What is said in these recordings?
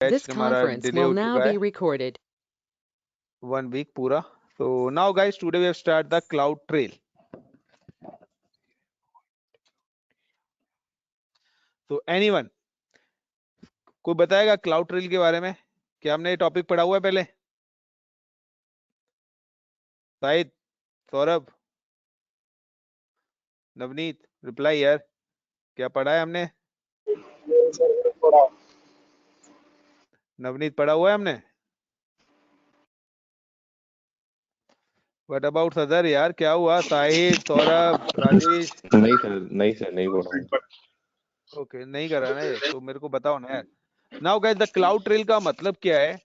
This हमारा conference delay will हो now चुका be है recorded. 1 week पूरा. So now guys, today we have started the cloud trail. So anyone कोई बताएगा क्लाउड ट्रेल के बारे में? क्या हमने ये टॉपिक पढ़ा हुआ है पहले? शाहिद, सौरभ, नवनीत, रिप्लाई यार, क्या पढ़ा है हमने? नवनीत, पढ़ा हुआ है हमने? व्हाट अबाउट सदर यार, क्या हुआ? साहिद, सौरभ, राजेश? नहीं सर नहीं पढ़ा हूँ. ओके, नहीं करा ना ये तो मेरे को बताओ ना यार. Now guys, the cloud trail का मतलब क्या है?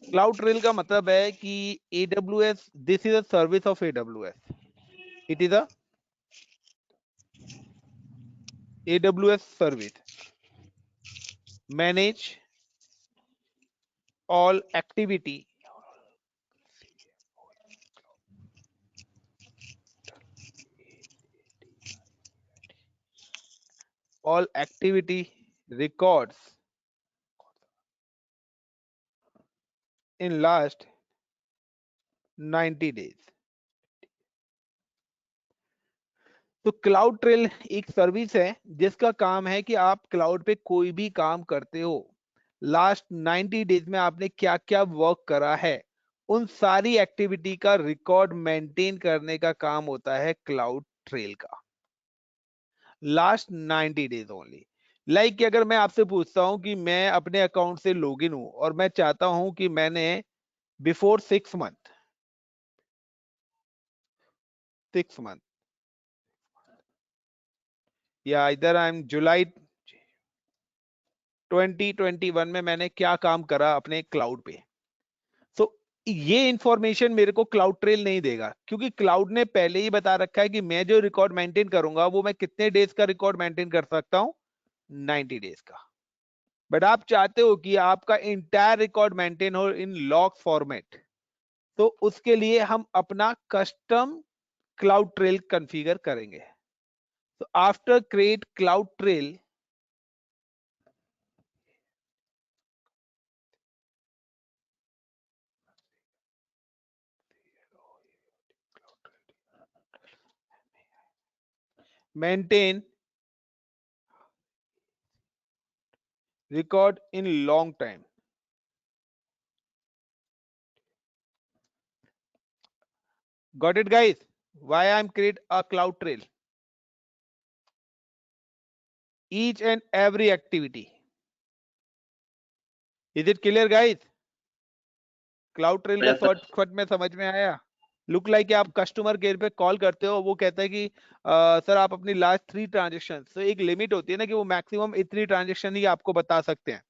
क्लाउड ट्रेल का मतलब है कि AWS, this is a service of AWS. It is a AWS service. Manage all activity records in last 90 days. तो क्लाउड ट्रेल एक सर्विस है जिसका काम है कि आप क्लाउड पे कोई भी काम करते हो, लास्ट 90 डेज में आपने क्या क्या वर्क करा है, उन सारी एक्टिविटी का रिकॉर्ड मेंटेन करने का काम होता है क्लाउड ट्रेल का. Last 90 days only. लाइक कि अगर मैं आपसे पूछता हूं कि मैं अपने अकाउंट से लॉगिन हूं और मैं चाहता हूं कि मैंने बिफोर 6 मंथ या इधर आई एम जुलाई 2021 में मैंने क्या काम करा अपने क्लाउड पे, तो ये इंफॉर्मेशन मेरे को क्लाउड ट्रेल नहीं देगा, क्योंकि क्लाउड ने पहले ही बता रखा है कि मैं जो रिकॉर्ड मेंटेन करूंगा वो मैं कितने डेज का रिकॉर्ड मेंटेन कर सकता हूं, 90 डेज का. बट आप चाहते हो कि आपका इंटायर रिकॉर्ड मेंटेन हो इन लॉग फॉर्मेट, तो उसके लिए हम अपना कस्टम क्लाउड ट्रेल कॉन्फ़िगर करेंगे. तो after create cloud trail, maintain record in long time. Got it guys? Why I'm create a cloud trail? Each and every activity. Is it clear guys? Cloud trail का shortcut में समझ में आया? Look like आप customer care पे call करते हो, वो कहता है कि सर आप अपनी लास्ट 3 ट्रांजेक्शन, तो एक लिमिट होती है ना कि वो मैक्सिमम इतनी ट्रांजेक्शन ही आपको बता सकते हैं.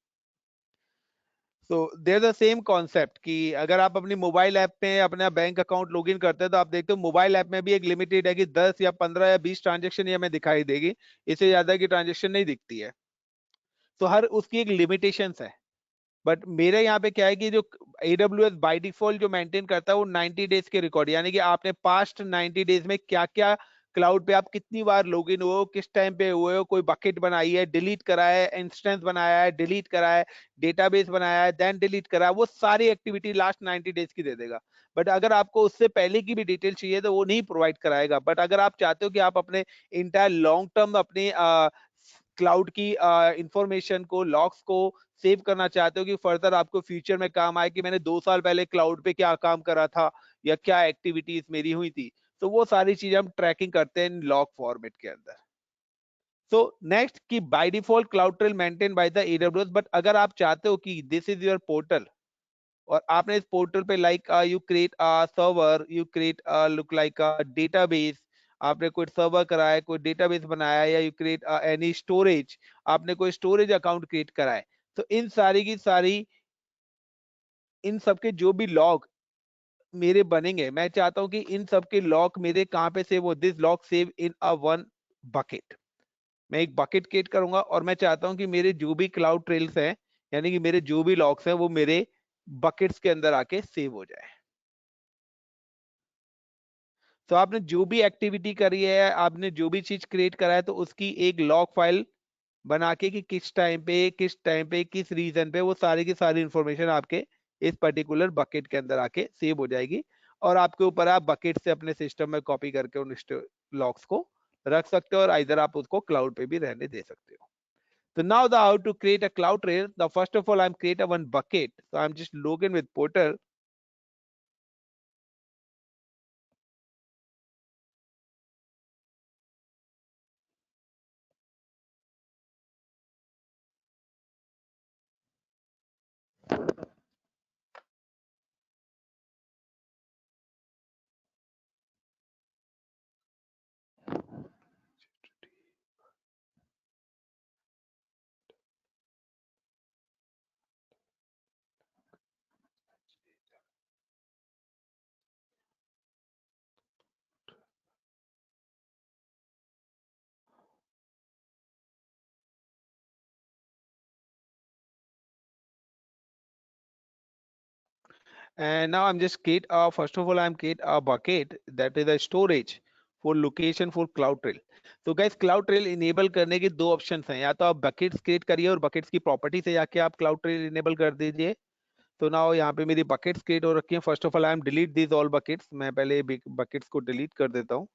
तो देयर द सेम कॉन्सेप्ट कि अगर आप अपनी मोबाइल ऐप में अपना बैंक अकाउंट लॉगिन करते हैं तो आप देखते हो मोबाइल ऐप में भी एक लिमिटेड है कि 10 या 15 या 20 ट्रांजेक्शन ये हमें दिखाई देगी, इससे ज्यादा की ट्रांजेक्शन नहीं दिखती है. तो हर उसकी एक लिमिटेशंस है. बट मेरे यहाँ पे क्या है कि जो AWS बाय डिफॉल्ट जो मेंटेन करता है वो 90 डेज के रिकॉर्ड, यानी कि आपने पास्ट 90 डेज में क्या क्या क्लाउड पे आप कितनी बार लॉगिन हुए हो, किस टाइम पे हुए हो, कोई बकेट बनाई है, डिलीट करा है, इंस्टेंस बनाया है, डिलीट करा है, डेटाबेस बनाया है, देन डिलीट करा है, वो सारी एक्टिविटी लास्ट 90 डेज की दे देगा. बट अगर आपको उससे पहले की भी डिटेल चाहिए तो वो नहीं प्रोवाइड कराएगा. बट अगर आप चाहते हो कि आप अपने इंटायर लॉन्ग टर्म अपने क्लाउड की इंफॉर्मेशन को, लॉग्स को सेव करना चाहते हो कि फर्दर आपको फ्यूचर में काम आए कि मैंने 2 साल पहले क्लाउड पे क्या काम करा था या क्या एक्टिविटीज मेरी हुई थी, तो वो सारी चीजें हम ट्रैकिंग करते हैं लॉग फॉर्मेट के अंदर. तो नेक्स्ट कि by default cloud trail maintain by the AWS, but अगर आप चाहते हो कि दिस इज योर पोर्टल और आपने इस पोर्टल पे like you create a server, you create look like a database, आपने कोई सर्वर कराया, कोई डेटाबेस बनाया, या यू क्रिएट एनी स्टोरेज, आपने कोई स्टोरेज अकाउंट क्रिएट कराया, तो इन सारी की सारी, इन सबके जो भी लॉग मेरे बनेंगे, मैं चाहता हूं कि इन सबके लॉग मेरे कहां पे सेव हो, this log save in a one bucket. मैं एक बकेट क्रिएट करूंगा और मैं चाहता हूं कि मेरे जो भी क्लाउड ट्रेल्स हैं, यानी कि मेरे जो भी लॉग्स हैं, वो मेरे बकेट्स के अंदर आके सेव हो जाए. तो आपने जो भी एक्टिविटी करी है, आपने जो भी चीज क्रिएट करा है, तो उसकी एक लॉग फाइल बना के कि किस टाइम पे किस रीजन पे वो सारी की सारी इंफॉर्मेशन आपके इस पर्टिकुलर बकेट के अंदर आके सेव हो जाएगी, और आपके ऊपर आप बकेट से अपने सिस्टम में कॉपी करके उन लॉग्स को रख सकते हो, और इधर आप उसको क्लाउड पे भी रहने दे सकते हो. So now the how to create a CloudTrail. The first of all I'm create a one bucket. So I'm just login with Portal. And now I'm just create first of all I'm create a bucket that is a storage for location for CloudTrail. तो guys CloudTrail enable करने के दो options हैं, या तो आप buckets create करिए और बकेट्स की प्रॉपर्टी से जाके आप CloudTrail enable कर दीजिए. तो नाउ यहाँ पे मेरी बकेट्स क्रिएट हो रखी है. First of all I am delete this all buckets. मैं पहले बकेट्स को डिलीट कर देता हूँ.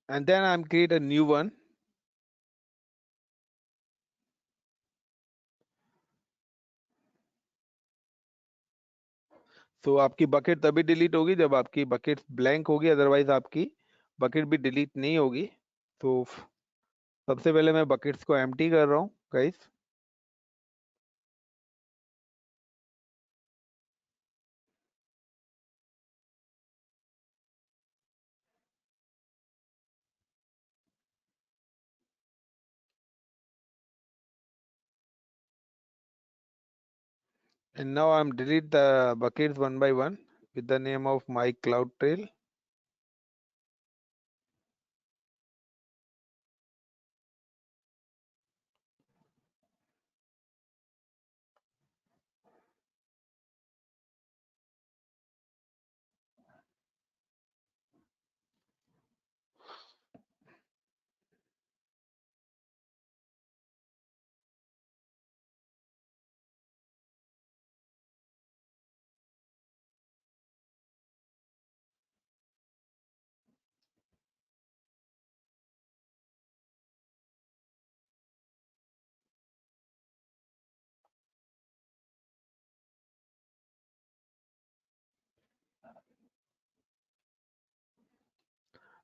And then I'm create a new one. तो आपकी बकेट तभी डिलीट होगी जब आपकी बकेट ब्लैंक होगी, अदरवाइज आपकी बकेट भी डिलीट नहीं होगी. तो सबसे पहले मैं बकेट्स को एम्प्टी कर रहा हूँ guys. And now I'm delete the buckets one by one with the name of my CloudTrail.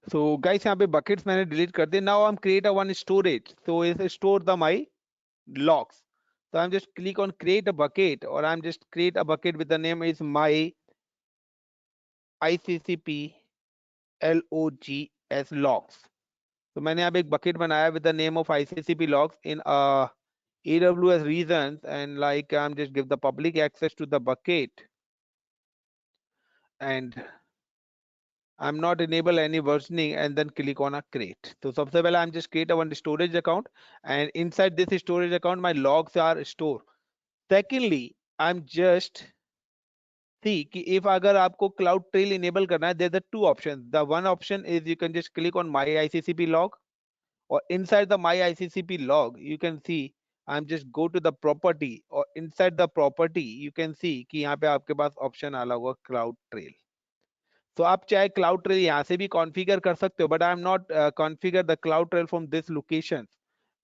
So guys यहाँ पे buckets मैंने delete कर दिए. Now I'm create a one storage. So is store the my logs. So I'm just click on create a bucket, or I'm just create a bucket with the name is my ICCP LOGS logs. तो मैंने यहाँ पे एक bucket बनाया with the name of ICCP logs in AWS reasons, and like I'm just give the public access to the bucket, and I'm not enable any versioning, and then click on a create. So सबसे पहले I'm just create a one storage account, and inside this storage account my logs are stored. Secondly, I'm just see कि if अगर आपको CloudTrail enable करना है, there's the two options. The one option is you can just click on my ICCP log, or inside the my ICCP log you can see I'm just go to the property, or inside the property you can see कि यहाँ पे आपके पास option आ होगा CloudTrail. तो आप चाहे CloudTrail यहाँ से भी कॉन्फ़िगर कर सकते हो, but I am not configure the CloudTrail from this location.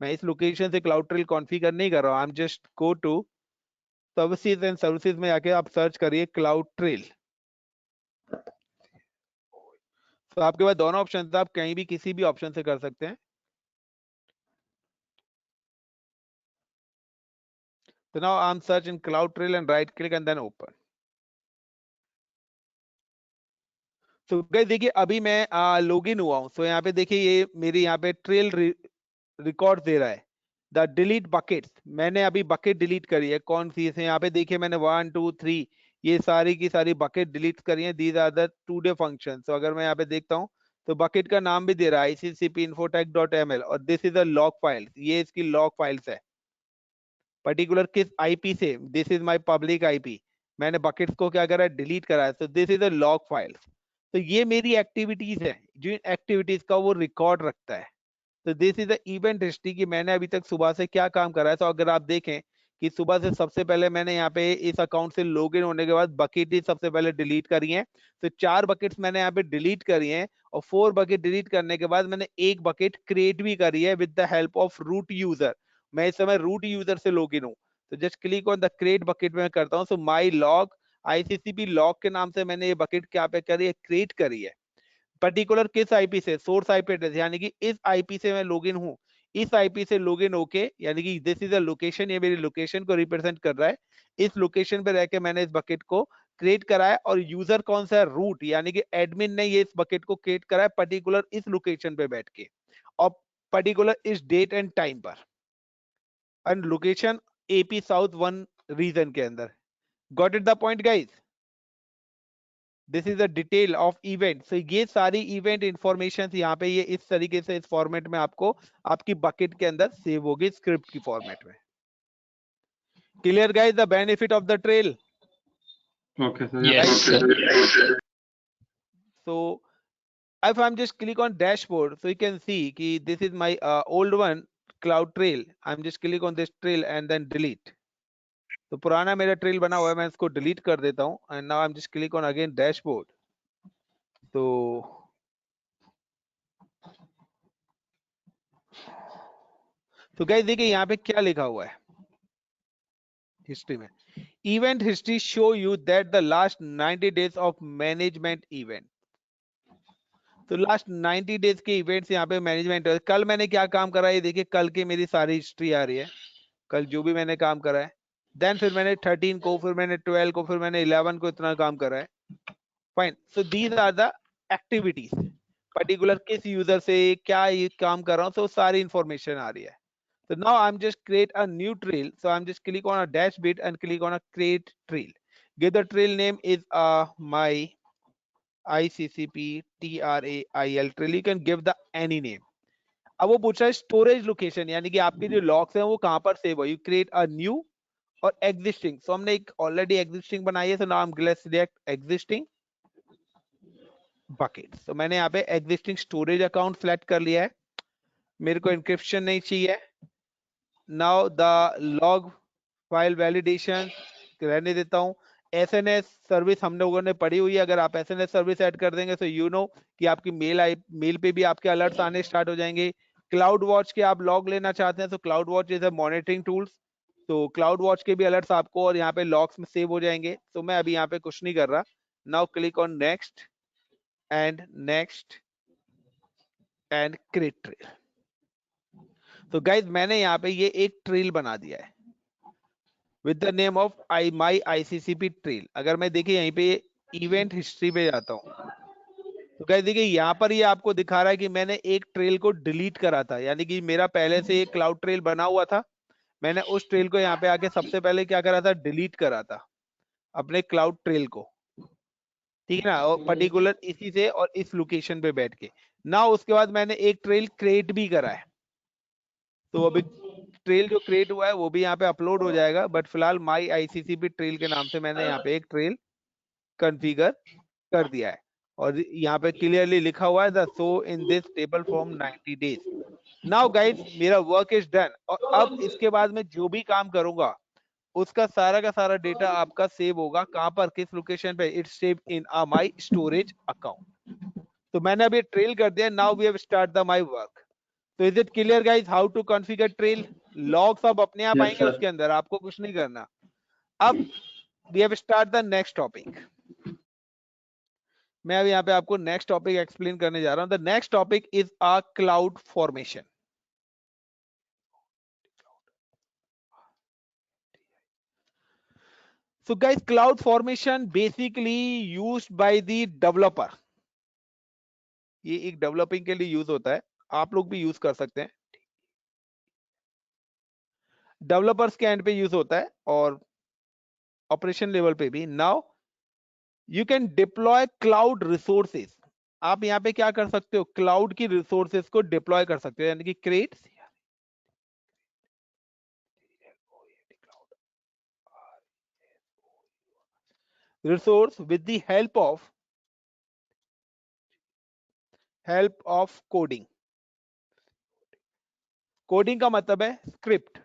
मैं इस लोकेशन से CloudTrail कॉन्फ़िगर नहीं कर रहा हूँ. I am just go to services, and services में आके आप सर्च करिए CloudTrail. तो आपके पास दोनों ऑप्शन, आप कहीं भी किसी भी ऑप्शन से कर सकते हैं. तो now I am search in CloudTrail and right click and then open. तो गाइस देखिए अभी मैं लॉगिन हुआ हूं. तो यहाँ पे देखिए ये मेरी यहाँ पे ट्रेल रिकॉर्ड दे रहा है. द डिलीट बकेट्स, मैंने अभी बकेट डिलीट करी है. कौन सी है यहाँ पे देखिए, मैंने 1 2 3 ये सारी की सारी बकेट डिलीट करी है। These are the today function. तो अगर मैं यहाँ पे देखता हूँ तो बकेट का नाम भी दे रहा है ICCP-infotech.ml और this is a log file, ये इसकी लॉग फाइल्स है। पर्टिकुलर किस आईपी से, this is my public IP, मैंने बकेट्स को क्या करा, डिलीट करा है। तो this is a log file. तो ये मेरी एक्टिविटीज है, जो एक्टिविटीज का वो रिकॉर्ड रखता है। तो this is the event history की मैंने अभी तक सुबह से क्या काम करा है। तो अगर आप देखें कि सुबह से सबसे पहले मैंने यहाँ पे इस अकाउंट से लॉगिन होने के बाद बकेट ही सबसे पहले डिलीट करी है। तो 4 बकेट्स मैंने यहाँ पे डिलीट करी हैं और 4 बकेट डिलीट करने के बाद मैंने एक बकेट क्रिएट भी करी है with the help of root user. मैं इस समय रूट यूजर से लॉगिन हूँ। तो just click on the create bucket में करता हूँ। So my log ICCP log के नाम से मैंने ये बकेट क्या पे करी है, क्रिएट करी है। पर्टिकुलर किस आईपी से, सोर्स आईपी एड्रेस, यानी कि इस आईपी से मैं लॉगिन हूं। इस आईपी से लॉगिन होके, यानी कि दिस इज अ लोकेशन, ये मेरी लोकेशन को रिप्रेजेंट कर रहा है। इस लोकेशन पे रह के मैंने इस बकेट को क्रिएट करा है और यूजर कौन सा है, रूट, यानी कि एडमिन ने ये इस बकेट को क्रिएट करा है पर्टिकुलर इस लोकेशन पे बैठ के और पर्टिकुलर इस डेट एंड टाइम पर, and location AP south 1 region के अंदर। Got it the point guys? This is a detail of event. तो ये सारी इवेंट इंफॉर्मेशन यहाँ पे ये इस तरीके से इस फॉर्मेट में आपको आपकी बकेट के अंदर सेव होगी स्क्रिप्ट की फॉर्मेट में। Clear guys the benefit of the trail? Okay, sir. Yes, Yes, sir. So if I'm just click on dashboard, so you can see कि this is my old one cloud trail. I'm just click on this trail and then delete. तो पुराना मेरा trail बना हुआ है, मैं इसको delete कर देता हूँ and now I am just click on again dashboard. तो गाइस देखिए यहाँ पे क्या लिखा हुआ है हिस्ट्री में, event history show you that the last 90 days of management event. तो लास्ट 90 डेज के इवेंट्स यहाँ पे मैनेजमेंट, कल मैंने क्या काम करा है देखिए, कल की मेरी सारी हिस्ट्री आ रही है, कल जो भी मैंने काम करा है। देन फिर मैंने 13 को, फिर मैंने 12 को, फिर मैंने 11 को इतना काम करा है। Fine. So these are the activities, particular किस यूजर से क्या ये काम कर रहा हूँ, तो सारी इंफॉर्मेशन आ रही है। So now I'm just create a new trail. So I'm just click on a dash bit and click on a create trail. Give the trail name is my ICCP TRAIL trail. You can give the any name. अब वो पूछ रहा है storage location, यानी कि आपके जो logs हैं वो कहां पर सेव हो। यू क्रिएट अ न्यू और एग्जिस्टिंग। सो हमने एक ऑलरेडी एग्जिस्टिंग बनाई है, तो now let's select existing bucket. तो मैंने यहाँ पे एग्जिस्टिंग स्टोरेज अकाउंट सेलेक्ट कर लिया है, मेरे को इंक्रिप्शन नहीं चाहिए। Now the log file validation रहने देता हूं। SNS सर्विस हम लोगों ने पढ़ी हुई है, अगर आप SNS सर्विस ऐड कर देंगे तो यू नो कि आपकी मेल पे भी आपके अलर्ट्स आने स्टार्ट हो जाएंगे। क्लाउड वॉच के आप लॉग लेना चाहते हैं तो cloud watch is a monitoring tools, तो क्लाउड वॉच के भी अलर्ट्स आपको और यहाँ पे लॉग्स में सेव हो जाएंगे। तो मैं अभी यहाँ पे कुछ नहीं कर रहा। Now click on next and create trail. तो गाइज मैंने यहाँ पे ये एक ट्रेल बना दिया है with the name of my ICCP trail. अगर मैं देखिए यहीं पे इवेंट हिस्ट्री पे जाता हूँ तो गाइस देखिए यहाँ पर ये आपको दिखा रहा है कि मैंने एक ट्रेल को डिलीट करा था, यानी कि मेरा पहले से एक क्लाउड ट्रेल बना हुआ था, मैंने उस ट्रेल को यहाँ पे आके सबसे पहले क्या करा था, डिलीट करा था अपने क्लाउड ट्रेल को, ठीक है ना, और पर्टिकुलर इसी से और इस लोकेशन पे बैठ के। ना उसके बाद मैंने एक ट्रेल क्रिएट भी करा है, तो अभी ट्रेल जो क्रिएट हुआ है वो भी यहाँ पे अपलोड हो जाएगा, बट फिलहाल माई ICCP ट्रेल के नाम से मैंने यहाँ पे एक ट्रेल कॉन्फ़िगर कर दिया है और यहाँ पे क्लियरली लिखा हुआ है the show in this table form 90 days. Now guys मेरा वर्क इज डन और अब इसके बाद मैं जो भी काम करूंगा उसका सारा का सारा डेटा आपका सेव होगा कहां पर, किस लोकेशन पे, it's save in my storage account. तो मैंने अभी ट्रेल कर दिया। Now we have start the my work. तो is it clear guys how to configure trail? Log सब अपने आप Yes, आएंगे sir. उसके अंदर, आपको कुछ नहीं करना। अब we have start the next topic. मैं अब यहाँ पे आपको नेक्स्ट टॉपिक एक्सप्लेन करने जा रहा हूं। The next topic is a cloud formation. So guys, cloud formation basically used by the developer. ये एक डेवलपिंग के लिए यूज होता है, आप लोग भी यूज कर सकते हैं, डेवलपर्स के एंड पे यूज होता है और ऑपरेशन लेवल पे भी। Now you can deploy cloud resources. आप यहाँ पे क्या कर सकते हो, क्लाउड की रिसोर्सेज को डिप्लॉय कर सकते हो, यानी कि create resource with the help of coding. Coding का मतलब है स्क्रिप्ट।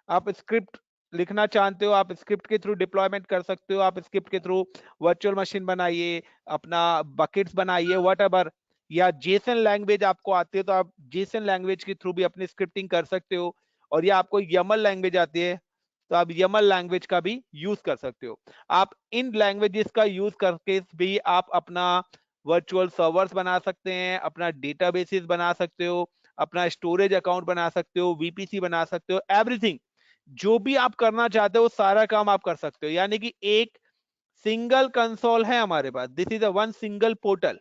आप स्क्रिप्ट लिखना चाहते हो, आप स्क्रिप्ट के थ्रू डिप्लॉयमेंट कर सकते हो, आप स्क्रिप्ट के थ्रू वर्चुअल मशीन बनाइए, अपना बकेट्स बनाइए, व्हाटएवर। या जेसन लैंग्वेज आपको आती है तो आप जेसन लैंग्वेज के थ्रू भी अपनी स्क्रिप्टिंग कर सकते हो। और या आपको यमल लैंग्वेज आती है तो आप यमल लैंग्वेज का भी यूज कर सकते हो। आप इन लैंग्वेजेस का यूज करके भी आप अपना वर्चुअल सर्वर्स बना सकते हैं, अपना डेटाबेसेस बना सकते हो, अपना स्टोरेज अकाउंट बना सकते हो, वीपीसी बना सकते हो, एवरीथिंग जो भी आप करना चाहते हो वो सारा काम आप कर सकते हो। यानी कि एक सिंगल कंसोल है हमारे पास, this is a one single portal.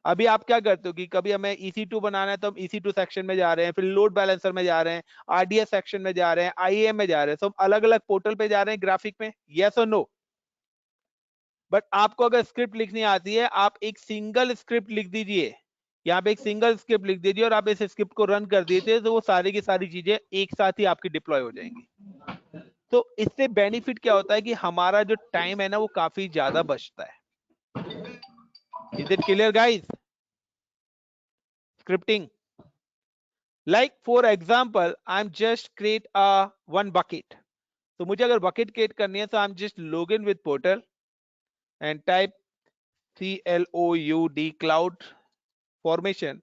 अभी आप क्या करते हो कि कभी हमें EC2 बनाना है तो हम EC2 सेक्शन में जा रहे हैं, फिर लोड बैलेंसर में जा रहे हैं, RDS सेक्शन में जा रहे हैं, IAM में जा रहे हैं, सब अलग अलग पोर्टल पे जा रहे हैं ग्राफिक में, यस और नो। बट आपको अगर स्क्रिप्ट लिखनी आती है, आप एक सिंगल स्क्रिप्ट लिख दीजिए, यहाँ पे एक सिंगल स्क्रिप्ट लिख दीजिए और आप इस स्क्रिप्ट को रन कर दीजिए तो वो सारी की सारी चीजें एक साथ ही आपकी डिप्लॉय हो जाएंगी। तो इससे बेनिफिट क्या होता है कि हमारा जो टाइम है ना वो काफी ज्यादा बचता है। Is it clear guys? Scripting, like for example I am just create a one bucket. तो मुझे अगर बकेट क्रिएट करनी है तो I am just log in with portal and type CLOUD cloud formation.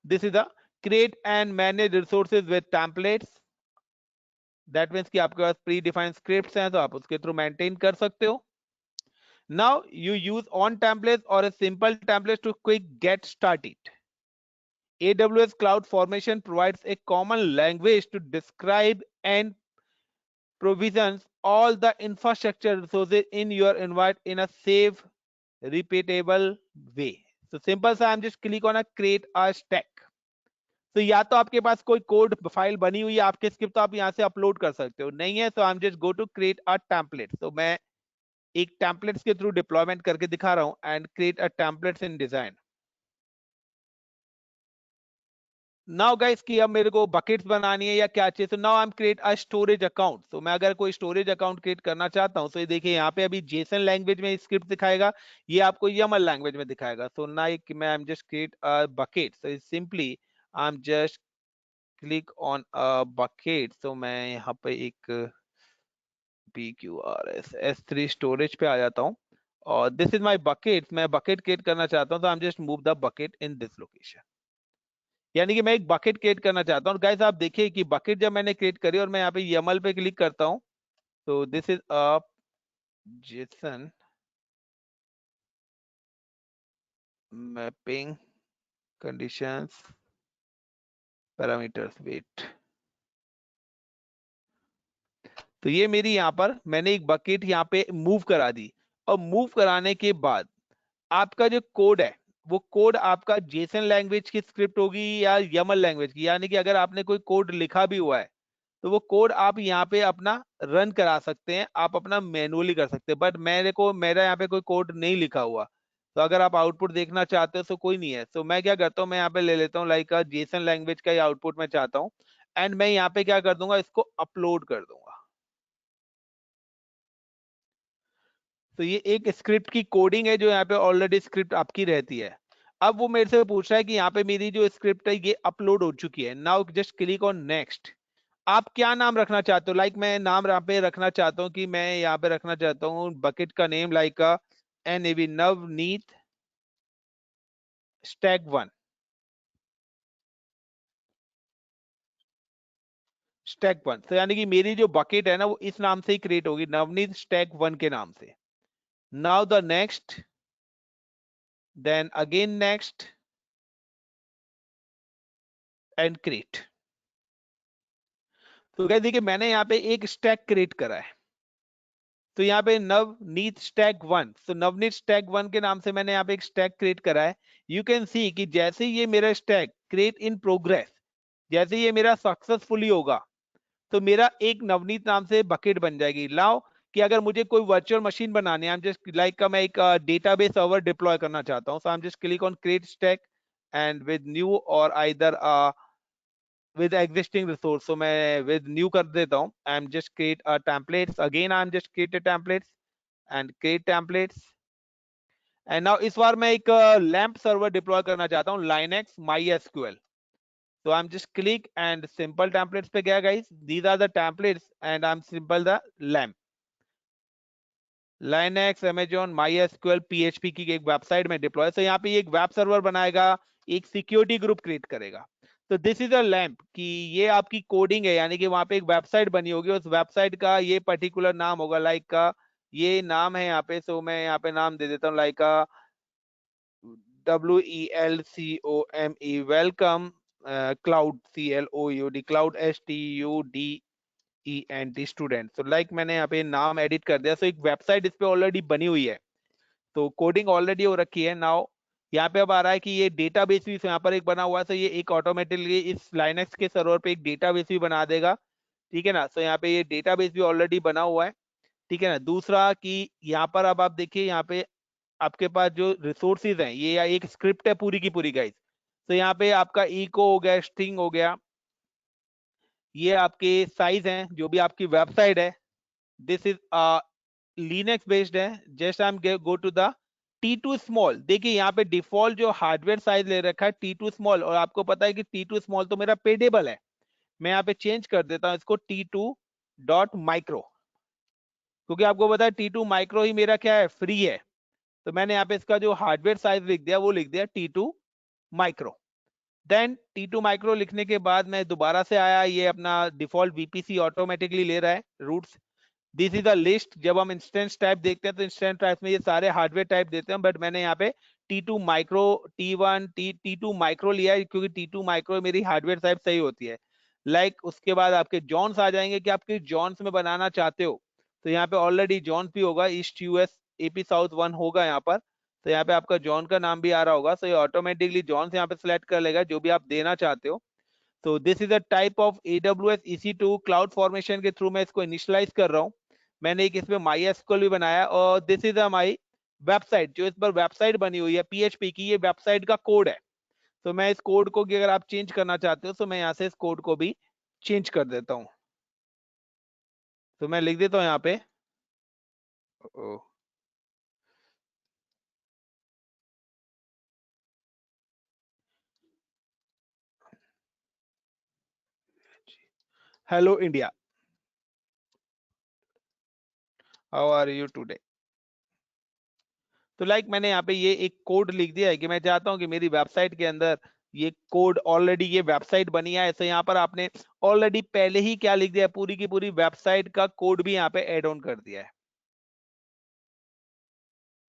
This is the create and manage resources with templates. That means कि आपके पास pre defined scripts हैं तो आप उसके थ्रू मेंटेन कर सकते हो। Now you use on templates or a simple template to quick get started. AWS Cloud Formation provides a common language to describe and provisions all the infrastructure resources in your environment in a safe, repeatable way. So simple सा I'm just click on a create a stack. तो या तो आपके पास कोई code file बनी हुई है आपके स्क्रिप्ट तो आप यहाँ से अपलोड कर सकते हो, नहीं है तो I am just go to create a template. तो मैं एक टेम्पलेट्स के थ्रू डिप्लॉयमेंट करके दिखा रहा हूं and create a templates in design. Now guys कि अब मेरे को बकेट्स बनानी है या क्या चाहिए, तो now I M create a storage account. तो मैं अगर कोई स्टोरेज अकाउंट क्रिएट करना चाहता हूं तो ये देखिए यहाँ पे अभी जेसन लैंग्वेज में स्क्रिप्ट दिखाएगा, ये आपको YAML लैंग्वेज में दिखाएगा। सो नाउ मैं आई am just create a bucket, so simply I am just click on a bucket. तो मैं यहाँ पे एक PQRS S3 स्टोरेज पे आ जाता हूँ और दिस इज माय बकेट। मैं बकेट क्रिएट करना चाहता हूँ तो I am just move the bucket in this location. यानी कि मैं एक बकेट क्रिएट करना चाहता हूँ। गाइस आप देखिए कि बकेट जब मैंने क्रिएट करी और मैं यहाँ पे YAML पे क्लिक करता हूँ तो this is a JSON mapping conditions parameters, wait. तो ये मेरी यहाँ पर मैंने एक बकेट यहाँ पे मूव करा दी और मूव कराने के बाद आपका जो कोड है वो कोड आपका जेसन लैंग्वेज की स्क्रिप्ट होगी या YAML लैंग्वेज की। यानी कि अगर आपने कोई कोड लिखा भी हुआ है तो वो कोड आप यहाँ पे अपना रन करा सकते हैं, आप अपना मैनुअली कर सकते हैं। बट मेरा यहाँ पे कोई कोड नहीं लिखा हुआ, तो अगर आप आउटपुट देखना चाहते हो तो कोई नहीं है। तो मैं क्या करता हूँ, मैं यहाँ पे ले लेता हूँ लाइक जेसन लैंग्वेज का आउटपुट मैं चाहता हूँ एंड मैं यहाँ पे क्या कर दूंगा, इसको अपलोड कर दूंगा। तो ये एक स्क्रिप्ट की कोडिंग है जो यहाँ पे ऑलरेडी स्क्रिप्ट आपकी रहती है। अब वो मेरे से पूछ रहा है कि यहाँ पे मेरी जो स्क्रिप्ट है ये अपलोड हो चुकी है। Now just click on next. आप क्या नाम रखना चाहते हो, लाइक मैं नाम यहाँ पे रखना चाहता हूँ कि मैं यहाँ पे रखना चाहता हूँ बकेट का name like NAV Navneet stack 1। Stack 1 तो यानी कि मेरी जो बकेट है ना वो इस नाम से ही क्रिएट होगी, नवनीत स्टैक 1 के नाम से। Now the next, then again next and create. तो कह देखिए मैंने यहाँ पे एक स्टैक क्रिएट करा है। तो यहाँ पे नवनीत स्टैक 1, तो नवनीत स्टैक 1 के नाम से मैंने यहाँ पे एक स्टैक क्रिएट करा है। यू कैन सी कि जैसे ये मेरा स्टैक क्रिएट इन प्रोग्रेस, जैसे ये मेरा सक्सेसफुली होगा तो मेरा एक नवनीत नाम से बकेट बन जाएगी। लाओ कि अगर मुझे कोई वर्चुअल मशीन बनानी है, जस्ट लाइक मैं एक डेटाबेस सर्वर डिप्लॉय करना चाहता हूँ, so I am just click on create stack and with new और either with existing resource, so मैं with new कर देता हूँ। I am just create a templates, again I am just create a templates and create templates and now इस बार मैं एक LAMP server deploy करना चाहता हूँ, Linux MySQL, so I'm just click and simple templates पे गया guys, these are the templates and I'm simple the LAMP Linux Amazon MySQL PHP की एक वेबसाइट में डिप्लॉय। तो यहाँ पे एक वेब सर्वर बनाएगा, एक सिक्योरिटी ग्रुप क्रिएट करेगा। तो दिस इज अ लैम्प कि ये आपकी कोडिंग है, यानी कि वहां पे एक वेबसाइट बनी होगी, उस वेबसाइट का ये पर्टिकुलर नाम होगा, लाइक का ये नाम है यहाँ पे। सो मैं यहाँ पे नाम दे देता हूँ लाइक का WELCOME welcome cloud CLOUD cloud STUDENT student. तो लाइक मैंने यहाँ पे नाम एडिट कर दिया। सो एक वेबसाइट इस पे ऑलरेडी बनी हुई है, तो कोडिंग ऑलरेडी हो रखी है। नाउ यहाँ पे अब आ रहा है कि ये डेटाबेस भी यहाँ पर एक बना हुआ है, तो ये एक ऑटोमेटिकली इस लाइनक्स के सर्वर पे एक डेटाबेस भी बना देगा, ठीक है ना। सो यहाँ पे ये डेटाबेस भी ऑलरेडी बना हुआ है, ठीक है ना। दूसरा कि यहाँ पर अब आप देखिए, यहाँ पे आपके पास जो रिसोर्सेज हैं, ये एक स्क्रिप्ट है पूरी की पूरी गाइस। तो यहाँ पे आपका इको हो गया, स्ट्रिंग हो गया, ये आपके साइज हैं, जो भी आपकी वेबसाइट है, दिस इज लिनक्स बेस्ड है। Just I am go to the T2 small. देखिए यहाँ पे डिफॉल्ट जो हार्डवेयर साइज ले रखा है T2 स्मॉल, और आपको पता है कि T2 स्मॉल तो मेरा पेडेबल है। मैं यहाँ पे चेंज कर देता हूँ इसको T2.micro, क्योंकि आपको पता है T2 माइक्रो ही मेरा क्या है, फ्री है। तो मैंने यहाँ पे इसका जो हार्डवेयर साइज लिख दिया, वो लिख दिया T2 micro. Then T2 micro लिखने के बाद मैं दोबारा से आया, ये अपना डिफॉल्ट VPC ऑटोमेटिकली ले रहा है routes. This is a list. जब हम इंस्टेंस टाइप देखते हैं तो इंस्टेंस टाइप में ये सारे हार्डवेयर टाइप देते हैं, बट मैंने यहाँ पे T2 micro T1 T2 micro लिया है, क्योंकि T2 माइक्रो मेरी हार्डवेयर टाइप सही होती है। लाइक उसके बाद आपके जॉन्स आ जाएंगे कि आपके जॉन्स में बनाना चाहते हो, तो यहाँ पे ऑलरेडी जॉन्स भी होगा, ईस्ट US AP साउथ 1 होगा यहाँ पर। तो यहाँ पे आपका जॉन का नाम भी आ रहा होगा, तो ये ऑटोमेटिकली जॉन यहाँ पे सिलेक्ट कर लेगा जो भी आप देना चाहते हो। तो this is a type of AWS EC2 cloud formation के थ्रू मैं इसको इनिशियलाइज कर रहा हूँ। मैंने एक इसमें MySQL भी बनाया, और दिस इज माई वेबसाइट, जो इस पर वेबसाइट बनी हुई है PHP की, ये वेबसाइट का कोड है। तो मैं इस कोड को अगर आप चेंज करना चाहते हो, तो मैं यहाँ से इस कोड को भी चेंज कर देता हूँ। तो मैं लिख देता हूँ यहाँ पे hello India, how are you today. तो लाइक मैंने यहाँ पे ये एक कोड लिख दिया है कि मैं चाहता हूँ कि मेरी वेबसाइट के अंदर ये कोड ऑलरेडी ये वेबसाइट बनी है, ऐसे यहाँ पर आपने ऑलरेडी पहले ही क्या लिख दिया है, पूरी की पूरी वेबसाइट का कोड भी यहाँ पे ऐड ऑन कर दिया है।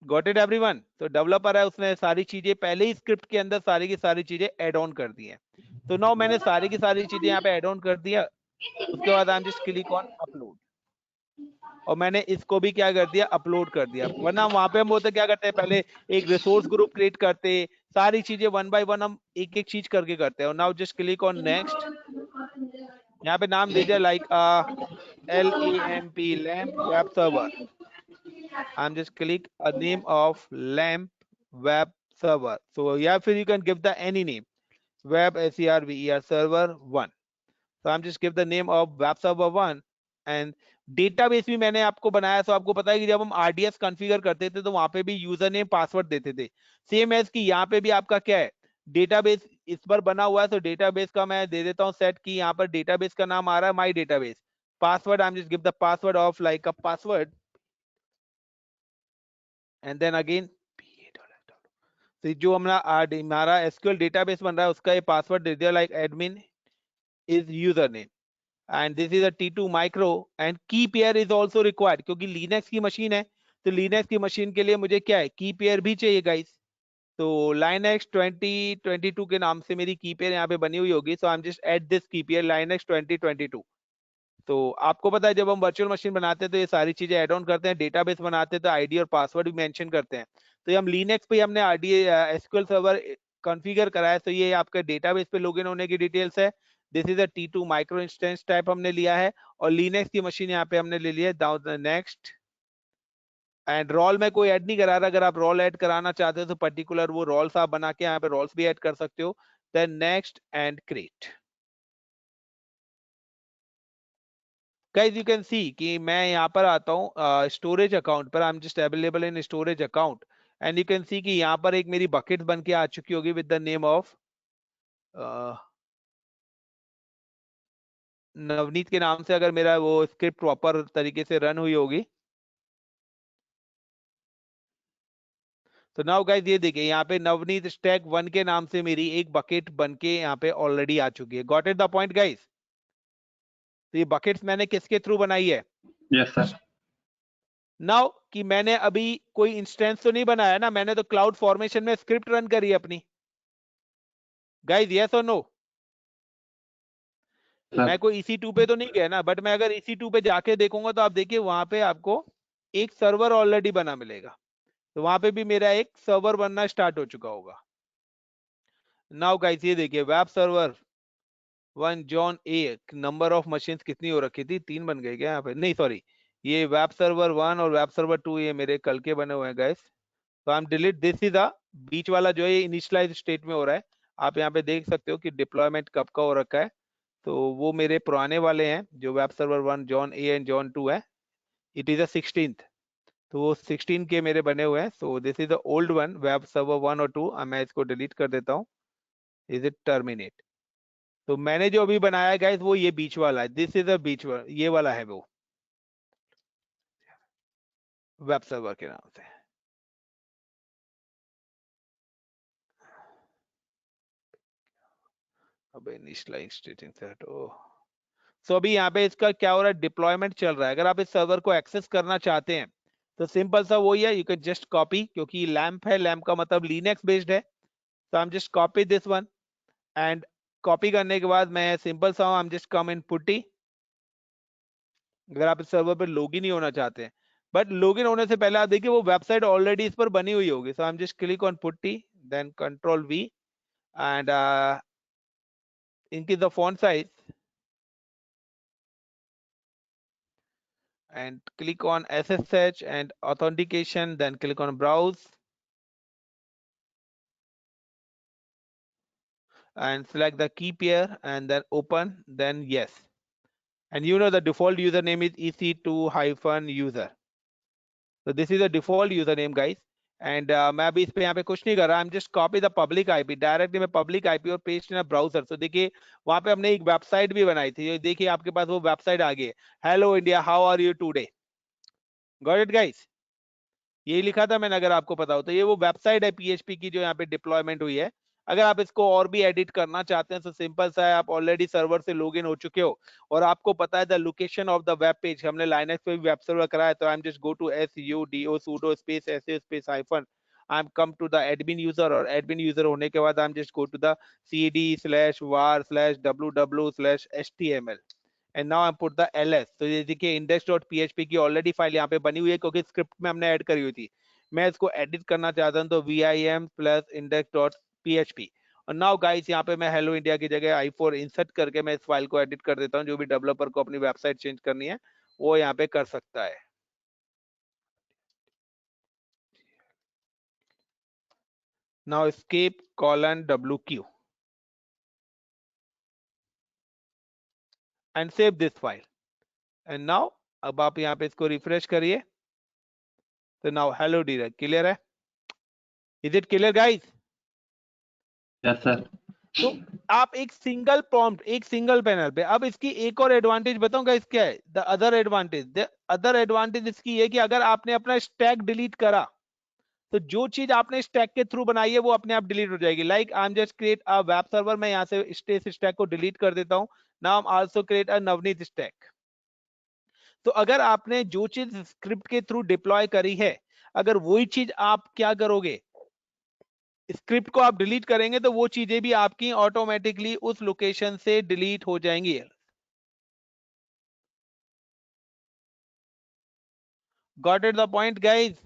Got it everyone. तो डेवलपर है, उसने सारी चीजें पहले ही स्क्रिप्ट के अंदर सारी की सारी चीजें ऐड ऑन कर दी है। तो नाउ मैंने सारी की सारी चीजें यहाँ पे ऐड ऑन कर दिया। उसके बाद I am just click on upload, और मैंने इसको भी क्या कर दिया, अपलोड कर दिया। वरना वहां पे हम होते क्या करते हैं, पहले एक रिसोर्स ग्रुप क्रिएट करते, सारी चीजें वन बाय वन हम एक एक चीज करके करते हैं। और now just click on next, यहाँ पे नाम दे दिया like LAMP lamp web server. I am just click a name of LAMP web server, so yeah, फिर you can give the any name, web server server 1। so I'm just give the name of web server 1 and database भी मैंने आपको बनाया। तो आपको पता है कि जब हम RDS कॉन्फ़िगर करते थे तो वहां पे भी यूजर नेम पासवर्ड देते थे, सेम एज कि यहाँ पे भी आपका क्या है, डेटाबेस इस पर बना हुआ है। तो डेटाबेस का मैं दे देता हूँ सेट की, यहाँ पर डेटाबेस का नाम आ रहा है my database. Password I am just give the password of like a password and then again तो जो हमारा SQL डेटाबेस बन रहा है उसका ये पासवर्ड दे दिया like admin is user name and this is a T2 micro and की पेयर इज आल्सो रिक्वायर्ड, क्योंकि लिनक्स की मशीन है, तो लिनक्स की मशीन के लिए मुझे क्या है, की पेयर भी चाहिए गाइस। तो Linux 2022 के नाम से मेरी की पेयर यहाँ पे बनी हुई होगी। So I am just add this key pair Linux 2022। तो आपको पता है जब हम वर्चुअल मशीन बनाते हैं तो ये सारी चीजें ऐड ऑन करते हैं, डेटाबेस बनाते हैं तो आईडी और पासवर्ड भी मेंशन करते हैं। तो ये हम लिनक्स पे हमने SQL सर्वर कॉन्फ़िगर कराया, तो ये आपके डेटाबेस पे लॉगिन होने की डिटेल्स है। This is a T2 micro instance type हमने लिया है, और लिनक्स की मशीन यहाँ पे हमने ले ली है। Down the next, and role में कोई ऐड नहीं करा रहा। अगर आप रोल ऐड कराना चाहते हो तो पर्टिकुलर वो रोल्स आप बना के यहाँ पे रोल्स भी ऐड कर सकते हो। Then next and create. Guys you can see कि मैं यहाँ पर आता हूँ स्टोरेज अकाउंट पर। I am just available in storage account, and you can see कि यहाँ पर एक मेरी बकेट बन के आ चुकी होगी with the name of Navneet के नाम से। अगर मेरा वो स्क्रिप्ट प्रॉपर तरीके से रन हुई होगी तो नाउ गाइस ये देखिए यहाँ पे नवनीत स्टैक 1 के नाम से मेरी एक बकेट बन के यहाँ पे ऑलरेडी आ चुकी है। Got it the point guys? तो ये बकेट्स मैंने किसके थ्रू बनाई है? Yes sir. नाउ कि मैंने अभी कोई इंस्टेंस तो नहीं बनाया ना, मैंने तो क्लाउड फॉर्मेशन में स्क्रिप्ट रन करी है अपनी। गाइस यस और नो? मैं कोई EC2 पे तो नहीं गया ना, बट मैं अगर EC2 पे जाके देखूंगा तो आप देखिए वहां पे आपको एक सर्वर ऑलरेडी बना मिलेगा। तो वहां पे भी मेरा एक सर्वर बनना स्टार्ट हो चुका होगा। नाउ गाइस ये देखिए web server 1 John A, number of machines कितनी हो रखी थी? 3 बन गई क्या यहाँ पे? नहीं सॉरी, ये वेब सर्वर 1 और वेब सर्वर 2 ये मेरे कल के बने हुए हैं गाइस। तो I M delete this is the beach वाला जो है इनिशियलाइज स्टेट में हो रहा है। आप यहाँ पे देख सकते हो कि डिप्लॉयमेंट कब का हो रखा है। तो वो मेरे पुराने वाले हैं जो web server 1 John A and John 2 है। इट इज अ 16th, तो वो 16 के मेरे बने हुए हैं। So this is the old one web server 1 और 2। मैं इसको डिलीट कर देता हूँ। Is it terminate? तो मैंने जो अभी बनाया है गाइस वो ये बीच वाला है। दिस इज द बीच वाला, ये वाला है वो वेब सर्वर के नाम से। अबे इनिशियलाइज स्टेटिंग से हटो। सो अभी यहाँ पे इसका क्या हो रहा है? डिप्लॉयमेंट चल रहा है। अगर आप इस सर्वर को एक्सेस करना चाहते हैं तो सिंपल सा वही है, यू कैन जस्ट कॉपी, क्योंकि लैम्प है, लैम्प का मतलब लिनक्स बेस्ड है। तो I am just copy this one, and copy करने के बाद मैं सिंपल सा हूं, आई am just come in putty. अगर आप इस सर्वर पे लॉगिन ही होना चाहते हैं, बट लॉगिन होने से पहले आप देखिए वो वेबसाइट ऑलरेडी इस पर बनी हुई होगी। So I am just click on PuTTY, then control V, and increase the font size and click on SSH and authentication, then click on browse and select the key pair and then open, then yes. And you know the default username is EC2-user. So this is the default username guys. And मैं अभी इस पे यहाँ पे कुछ नहीं कर रहा। आई am just copy the public IP, directly मैं पब्लिक आईपी और पेस्ट इन ब्राउजर। तो देखिए वहां पे हमने एक वेबसाइट भी बनाई थी। देखिए आपके पास वो वेबसाइट आ गई है, hello India how are you today. Got it guys? यही लिखा था मैंने, अगर आपको पता हो तो। ये वो वेबसाइट है PHP की जो यहाँ पे डिप्लॉयमेंट हुई है। अगर आप इसको और भी एडिट करना चाहते हैं तो सिंपल सा है, आप ऑलरेडी सर्वर से लॉगिन हो चुके हो और आपको पता है the location of the web page. हमने लाइनक्स पे भी वेब सर्वर कराया। तो I am just go to sudo sudo space ऐसे space hyphen, I am come to the admin user, और एडमिन यूजर होने के बाद I am just go to the cd/var/www/html and now I put the ls। तो ये देखिए index.php की already file यहाँ पे बनी हुई है क्योंकि स्क्रिप्ट में हमने ऐड करी हुई थी। मैं इसको एडिट करना चाहता हूँ तो vim + index.php। और नाउ गाइस यहाँ पे मैं हेलो इंडिया की जगह i4 इंसर्ट करके मैं इस फाइल को एडिट कर देता हूँ। जो भी डेवलपर को अपनी वेबसाइट चेंज करनी है वो यहाँ पे कर सकता है। Now escape :wq and save this file. And now अब आप यहाँ पे इसको रिफ्रेश करिए तो नाउ हेलो इंडिया क्लियर है। Is it clear guys? Yes sir. तो आप एक सिंगल प्रॉम्प्ट, एक सिंगल पैनल पे। अब इसकी एक और एडवांटेज बताऊंगा इस क्या है। द अदर एडवांटेज इसकी है कि अगर आपने अपना स्टैक डिलीट करा तो जो चीज आपने स्टैक के थ्रू बनाई है वो अपने आप डिलीट हो जाएगी। Like I am just create a web server, मैं यहाँ से स्टैक को डिलीट कर देता हूँ। Now I also create a Navneet stack. तो अगर आपने जो चीज स्क्रिप्ट के थ्रू डिप्लॉय करी है, अगर वही चीज आप क्या करोगे, स्क्रिप्ट को आप डिलीट करेंगे तो वो चीजें भी आपकी ऑटोमेटिकली उस लोकेशन से डिलीट हो जाएंगी। Got it the point guys?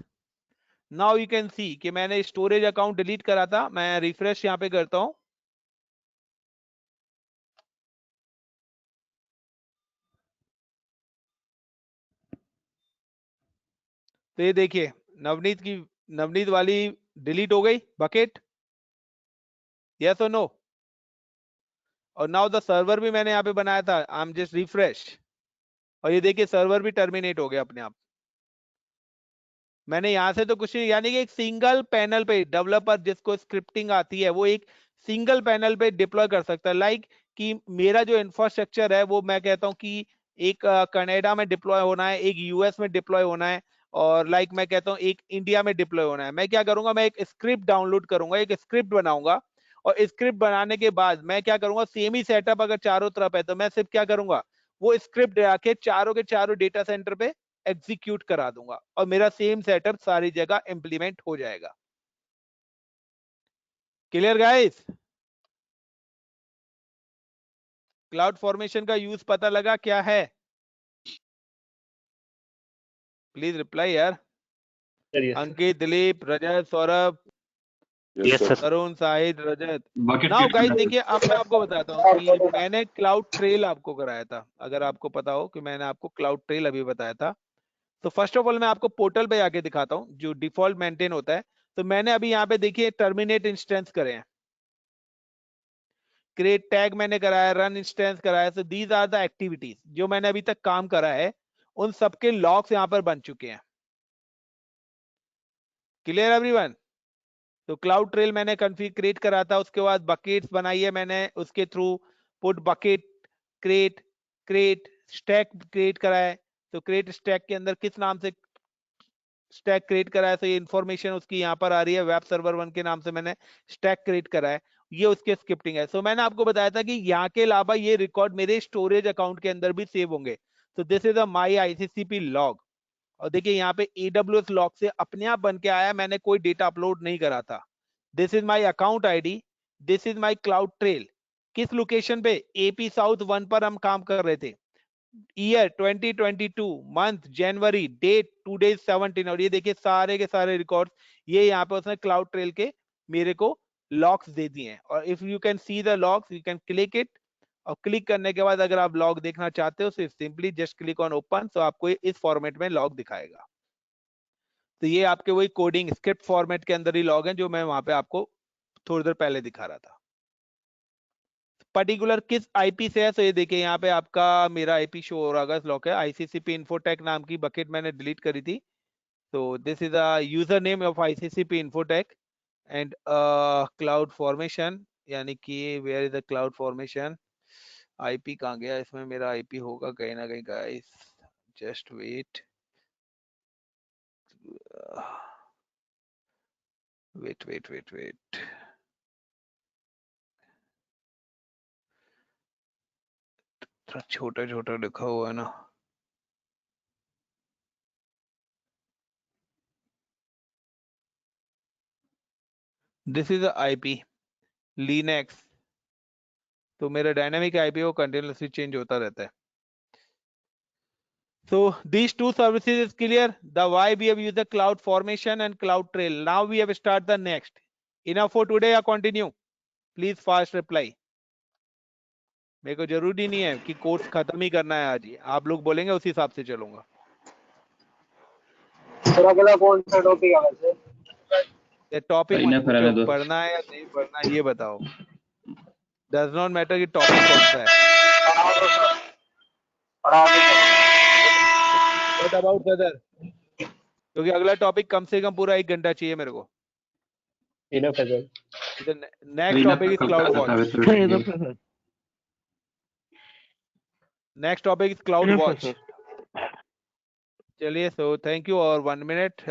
Now you can see कि मैंने स्टोरेज अकाउंट डिलीट करा था। मैं रिफ्रेश यहाँ पे करता हूं तो ये देखिए नवनीत वाली डिलीट हो गई बकेट, यस और नो। और नाउ द सर्वर भी मैंने यहाँ पे बनाया था, आई एम जस्ट रिफ्रेश, और ये देखिए सर्वर भी टर्मिनेट हो गया अपने आप। मैंने यहां से तो कुछ नहीं, यानी कि एक सिंगल पैनल पे डेवलपर जिसको स्क्रिप्टिंग आती है वो एक सिंगल पैनल पे डिप्लॉय कर सकता है। लाइक कि मेरा जो इंफ्रास्ट्रक्चर है वो मैं कहता हूं कि एक कनाडा में डिप्लॉय होना है, एक यूएस में डिप्लॉय होना है, और लाइक मैं कहता हूं एक इंडिया में डिप्लॉय होना है। मैं क्या करूंगा, मैं एक स्क्रिप्ट डाउनलोड करूंगा, एक स्क्रिप्ट बनाऊंगा, और स्क्रिप्ट बनाने के बाद मैं क्या करूंगा, सेम ही सेटअप अगर चारों तरफ है तो मैं सिर्फ क्या करूंगा, वो स्क्रिप्ट आके चारों के चारों डेटा सेंटर पे एग्जीक्यूट करा दूंगा, और मेरा सेम सेटअप सारी जगह इंप्लीमेंट हो जाएगा। Clear guys? क्लाउड फॉर्मेशन का यूज पता लगा क्या है? प्लीज रिप्लाई यार। अंकित, दिलीप, रजत, सौरभ, यस सर। तरुण, साहिद, रजत। बकेट नाउ गाइस कितना? देखिए, अब मैं आपको बताता हूँ कि मैंने क्लाउड ट्रेल आपको कराया था, अगर आपको पता हो कि मैंने आपको क्लाउड ट्रेल अभी बताया था। तो फर्स्ट ऑफ ऑल मैं आपको पोर्टल पे आके दिखाता हूँ जो डिफॉल्ट मेंटेन होता है। तो मैंने अभी यहाँ पे देखिए टर्मिनेट इंस्टेंस करे हैं, क्रिएट टैग मैंने कराया, रन इंस्टेंस कराया। So these are the activities जो मैंने अभी तक काम करा है, उन सबके लॉग्स यहाँ पर बन चुके हैं। Clear everyone? तो क्लाउड ट्रेल मैंने कॉन्फ़िग क्रिएट करा था, उसके बाद बकेट्स बनाई है मैंने, उसके through put bucket create create stack create करा है। तो क्रिएट स्टैक के अंदर किस नाम से स्टैक क्रिएट करा है, तो ये इन्फॉर्मेशन उसकी यहाँ पर आ रही है, वेब सर्वर 1 के नाम से मैंने स्टैक क्रिएट करा है, ये उसके स्क्रिप्टिंग है। सो मैंने आपको बताया था कि यहाँ के अलावा ये रिकॉर्ड मेरे स्टोरेज अकाउंट के अंदर भी सेव होंगे। तो this is a my ICCP log, और देखिए यहाँ पे AWS लॉग से अपने आप बन के आया, मैंने कोई डेटा अपलोड नहीं करा था। This is my account ID, this is my cloud trail. किस लोकेशन पे? AP South 1 पर हम काम कर रहे थे। ईयर 2022, मंथ जनवरी, डेट टुडे 17, और ये देखिए सारे के सारे रिकॉर्ड्स ये यहाँ पे उसने क्लाउड ट्रेल के मेरे को लॉग्स दे दिए हैं। और if you can see the logs you can click it, और क्लिक करने के बाद अगर आप लॉग देखना चाहते हो तो simply just click on open, तो आपको इस फॉर्मेट में लॉग दिखाएगा। तो ये आपके वही कोडिंग स्क्रिप्ट फॉर्मेट के अंदर ही लॉग हैं जो मैं वहां पे आपको थोड़ी देर पहले दिखा रहा था। पर्टिकुलर किस आईपी से है, तो ये देखिए यहाँ पे आपका मेरा आईपी शो हो रहा है, लॉक है ICCP Infotech नाम की बकेट मैंने डिलीट करी थी। तो this is a user name of ICCP Infotech and cloud formation, यानी कि where is the cloud formation. IP कहाँ गया इसमें, मेरा आईपी होगा कहीं ना कहीं guys, just wait wait wait wait wait, छोटा छोटा लिखा हुआ है ना। This is IP Linux. तो मेरा डायनामिक आईपी वो कंटिन्यूअसली चेंज होता रहता है। So these two services is clear. The why we have used the cloud formation and cloud trail. Now we have start the next. Enough for today or continue? Please fast reply. मेरे को जरूरी नहीं है कि course खत्म ही करना है आज ही, आप लोग बोलेंगे उसी हिसाब से चलूंगा। अगला कौन सा टॉपिक है वैसे? ये टॉपिक इनफ मत रहने पूछो, दो। पढ़ना है या नहीं पढ़ना ये बताओ। डज नॉट मैटर कि टॉपिक कौन सा है। व्हाट अबाउट सदर? क्योंकि अगला टॉपिक कम से कम पूरा 1 घंटा चाहिए मेरे को। इनफ है sir. Next topic is cloud watch. Next topic is cloud watch. चलिए, सो थैंक यू, और 1 मिनट